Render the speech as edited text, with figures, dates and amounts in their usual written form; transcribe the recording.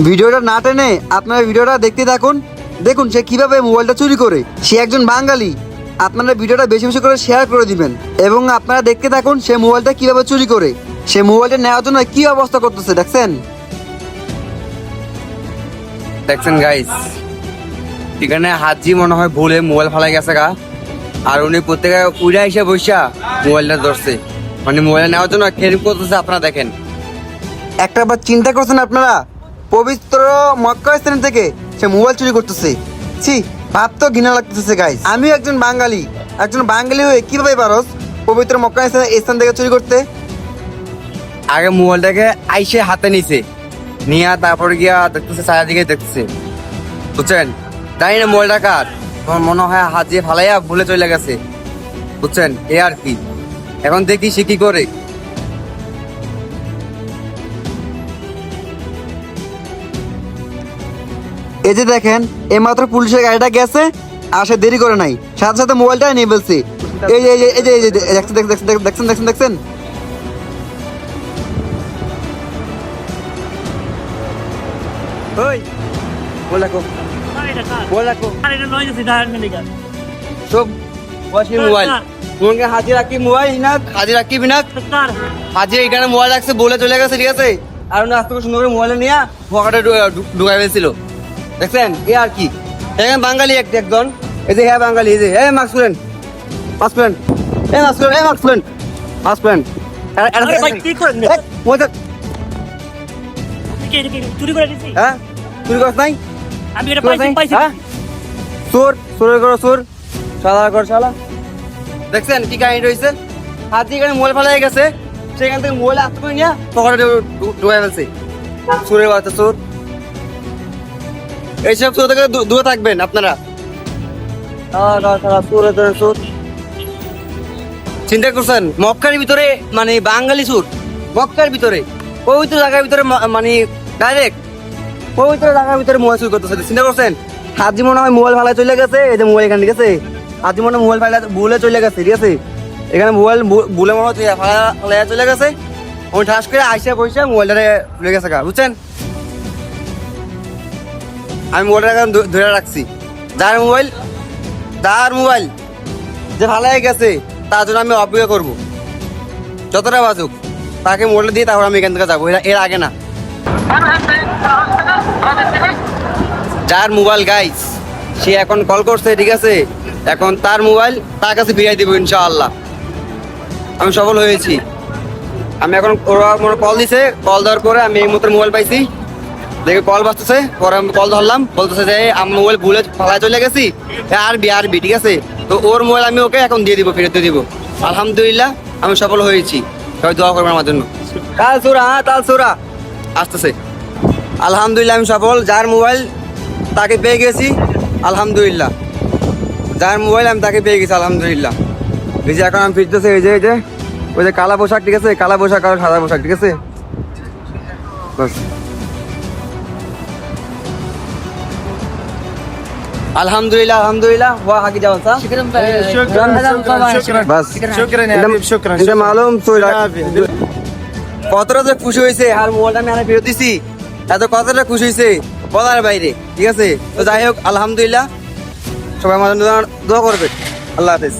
ভিডিওটা না টেনে আপনারা ভিডিওটা দেখতে থাকুন। দেখুন সে কিভাবে মোবাইলটা চুরি করে। সে একজন বাঙালি। আপনারা ভিডিওটা বেশি বেশি করে শেয়ার করে দিবেন এবং আপনারা দেখতে থাকুন সে মোবাইলটা কিভাবে চুরি করে। সে মোবাইলটা নেওয়ার জন্য কি অবস্থা করতেছে দেখছেন গাইস, এখানে হাজি মনে হয় ভুলে মোবাইল ফালাই গেছে গা, আর উনি প্রত্যেকে উড়ে এসে বসা মোবাইলটা ধরছে, মানে মোবাইল নেওয়ার জন্য খেরিপ করতেছে। আপনারা দেখেন, একটা বার চিন্তা করছেন আপনারা, পবিত্র মক্কা স্থান থেকে সে মোবাইল চুরি করতেছে। ছি, ভাবতেও ঘৃণা লাগতেছে গাইস। আমিও একজন বাঙালি হয়ে কিভাবে পারস পবিত্র মক্কা স্থান থেকে চুরি করতে? আগে মোবাইলটাকে আইসে হাতে নিছে, নিয়ে তারপরে গিয়া দেখতেছে, চারিদিকে দেখতেছে, বুঝছেন? জানি না মোবাইলটা কার, তোমার মনে হয় হাত দিয়ে ফালাইয়া ভুলে চলে গেছে, বুঝছেন? এ আর কি, এখন দেখি সে কি করে। এই যে দেখেন, এইমাত্র পুলিশের গাড়িটা গেছে, আসে দেরি করে নাই, সাথে সাথে মোবাইলটা নিয়ে ফেলছে। এই যে এই যে এই যে দেখছেন ওই বল রাখো, বল রাখো সব ওয়াশি মোবাইল তোমাকে হাজির রাখি মোবাইল না হাজির রাখি বিনা হাজির এখানে মোবাইল রাখছে বলে চলে গেছে, ঠিক আছে? আর উনি আজকে সুন্দর করে মোবাইল নিয়ে পকেটে ঢুকাই ফেলছিল, দেখছেন? এ আর কি, এখানে বাঙালি একজন, এই যে হ্যাঁ বাঙালি, এই যে এই মাস্ক খুলেন, মাস্ক খুলেন, এই মাস্ক খুলেন, এই মাস্ক খুলেন, মাস্ক খুলেন। চুরি করে দিছি হ্যাঁ চুরি করছ নাই? আমি এটা পাইছি চোর চোরের করো চোর, শালা কর শালা। দেখছেন কি কাহিনী রয়েছে? হাতি এখানে মোবাইল ফেলাই গেছে, সেখান থেকে মোবাইল আসতে করে নিয়ে পকেটে ঢুকাই ফেলছে। চোরের বাচ্চা চোর, এইসব চোর থেকে দূরে থাকবেন আপনারা। চোর চিন্তা করছেন মক্কার ভিতরে, মানে বাঙালি চোর মক্কার ভিতরে, পবিত্র জায়গার ভিতরে, মানে ডাইরেক্ট পবিত্র জায়গার ভিতরে মোবাইল চুরি করতেছে। চিন্তা করছেন? হাজি মনে হয় মোবাইল ফালাই চলে গেছে, এই যে মোবাইল এখানে, ঠিক আছে? হাজি মনে হয় মোবাইল ফালাই ভুলে চলে গেছে, ঠিক আছে? এখানে মোবাইল ভুলে মনে হয় ফালাই চলে গেছে, ওই ঠাস করে আইসা পয়সা মোবাইলটা ভুলে গেছে, বুঝছেন? আমি মোবাইলটা এখন ধরে রাখছি। যার মোবাইল যে ফালাই গেছে তার জন্য আমি অপেক্ষা করবো, যতটা বাজুক তাকে মোবাইলটা দিয়ে তারপর আমি এখান থেকে যাবো, এর আগে না। যার মোবাইল গাইস সে এখন কল করছে, ঠিক আছে? এখন তার মোবাইল তার কাছে ফিরিয়ে দিব ইনশাআল্লাহ। আমি সফল হয়েছি। আমি এখন ওরা মনে কল দিছে, কল দেওয়ার পরে আমি এই মুহূর্তে মোবাইল পাইছি, দেখে কল বাজতেছে, পরে আমি কল ধরলাম, বলতেছে যে আমার মোবাইল ভুলে ফালায় চলে গেছি, আরবি, ঠিক আছে? তো ওর মোবাইল আমি ওকে এখন দিয়ে দিব, ফেরত দিয়ে দিব। আলহামদুলিল্লাহ আমি সফল হয়েছি। সবাই দোয়া করবেন আমার জন্য। তাল সোরা আসতেছে। আলহামদুলিল্লাহ আমি সফল। যার মোবাইল তাকে পেয়ে গেছি, আলহামদুলিল্লাহ। যার মোবাইল আমি তাকে পেয়ে গেছি, আলহামদুলিল্লাহ। এই যে এখন আমি ফিরতেছি, এই যে ওই যে কালা পোশাক, ঠিক আছে? কালা পোশাক আর সাদা পোশাক, ঠিক আছে? বাস আলহামদুলিল্লাহ ওয়া হাকি যাও বাস شكرا এটা মালুম কতটা যে খুশি হয়েছে, আর মোবাইলটা আমি ফেরত দিছি, এত কতটা খুশি হয়েছে বলার বাইরে, ঠিক আছে? তো যাই হোক, আলহামদুলিল্লাহ। সবাই আমার জন্য দোয়া করবে। আল্লাহ হাফেজ।